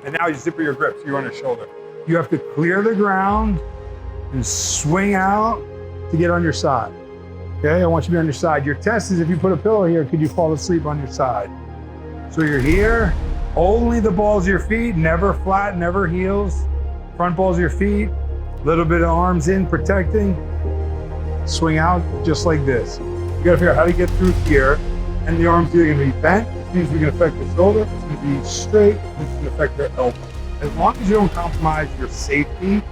And now you zipper your grip, so you're on your shoulder. You have to clear the ground and swing out to get on your side. Okay, I want you to be on your side. Your test is if you put a pillow here, could you fall asleep on your side? So you're here, only the balls of your feet, never flat, never heels. Front balls of your feet, little bit of arms in, protecting. Swing out just like this. You gotta figure out how to get through here. And the arms are gonna be bent, which means we can affect the shoulder. It's gonna be straight, which can affect their elbow. As long as you don't compromise your safety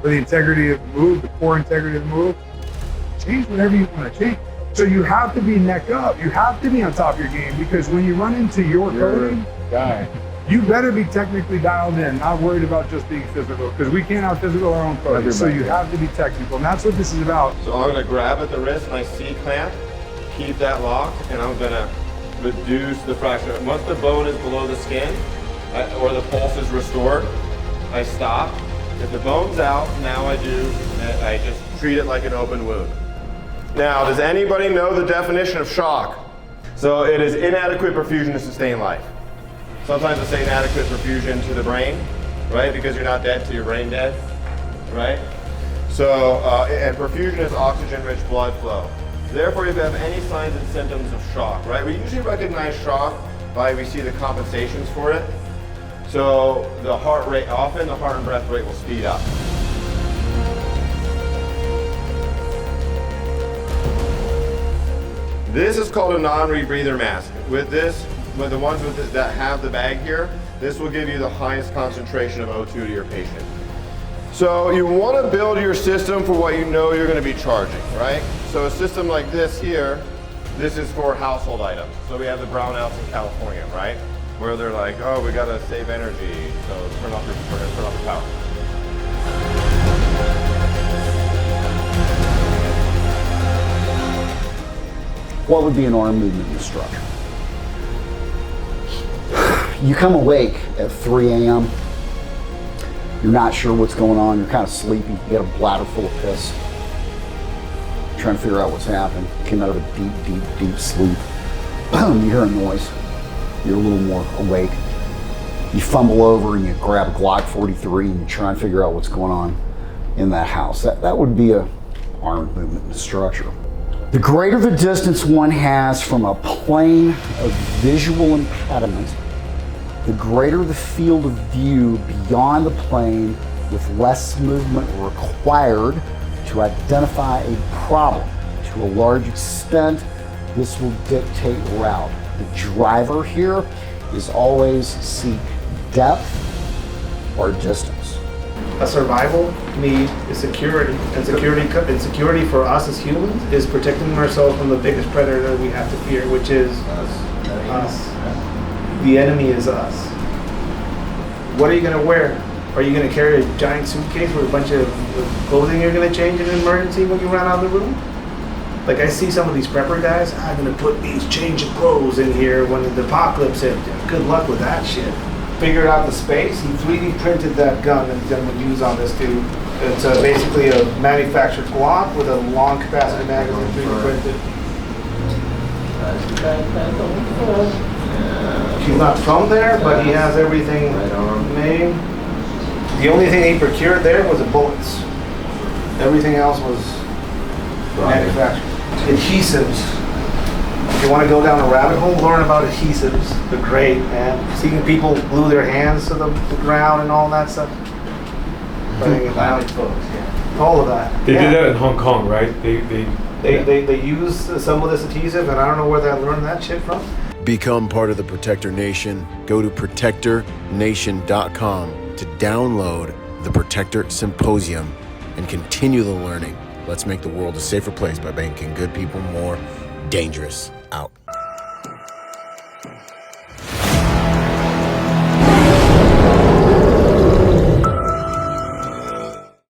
or the integrity of the move, the core integrity of the move, change whatever you want to change. So you have to be neck up. You have to be on top of your game, because when you run into your coding, you better be technically dialed in, not worried about just being physical, because we can't out-physical our own coding. So you have to be technical, and that's what this is about. So I'm going to grab at the wrist, and I C-clamp, keep that locked, and I'm going to reduce the fraction. Once the bone is below the skin, or the pulse is restored, I stop. If the bone's out, now I just treat it like an open wound. Now, does anybody know the definition of shock? So it is inadequate perfusion to sustain life. Sometimes it's inadequate perfusion to the brain, right? Because you're not dead till your brain dead, right? So, and perfusion is oxygen-rich blood flow. Therefore, if you have any signs and symptoms of shock, right? We usually recognize shock by we see the compensations for it. So the heart rate, often the heart and breath rate will speed up. This is called a non-rebreather mask. With this, with the ones that have the bag here, this will give you the highest concentration of O2 to your patient. So you want to build your system for what you know you're going to be charging, right? So a system like this here, this is for household items. So we have the brownouts in California, right? Where they're like, oh, we got to save energy, so turn off your power. What would be an arm movement in the structure? You come awake at 3 a.m., you're not sure what's going on, you're kind of sleepy, you got a bladder full of piss, trying to figure out what's happened. You came out of a deep sleep. You hear a noise, you're a little more awake. You fumble over and you grab a Glock 43 and you try and figure out what's going on in that house. That would be a arm movement in the structure. The greater the distance one has from a plane of visual impediment, the greater the field of view beyond the plane with less movement required to identify a problem. To a large extent, this will dictate route. The driver here is always seek depth or distance. A survival need is security, and security for us as humans is protecting ourselves from the biggest predator we have to fear, which is us. The enemy is us. What are you going to wear? Are you going to carry a giant suitcase with a bunch of clothing you're going to change in an emergency when you run out of the room? Like I see some of these prepper guys, I'm going to put these change of clothes in here when the apocalypse hit. Good luck with that shit. Figured out the space, he 3D printed that gun that he's going to use on this dude. It's basically a manufactured Glock with a long capacity magazine 3D printed. He's not from there, but he has everything made. The only thing he procured there was the bullets. Everything else was manufactured. Adhesives. If you want to go down a rabbit hole, learn about adhesives. They're great, man. Seeing people glue their hands to the ground and all that stuff. All of that. They did that in Hong Kong, right? They use some of this adhesive, and I don't know where they learned that shit from. Become part of the Protector Nation. Go to protectornation.com to download the Protector Symposium and continue the learning. Let's make the world a safer place by making good people more dangerous. Out.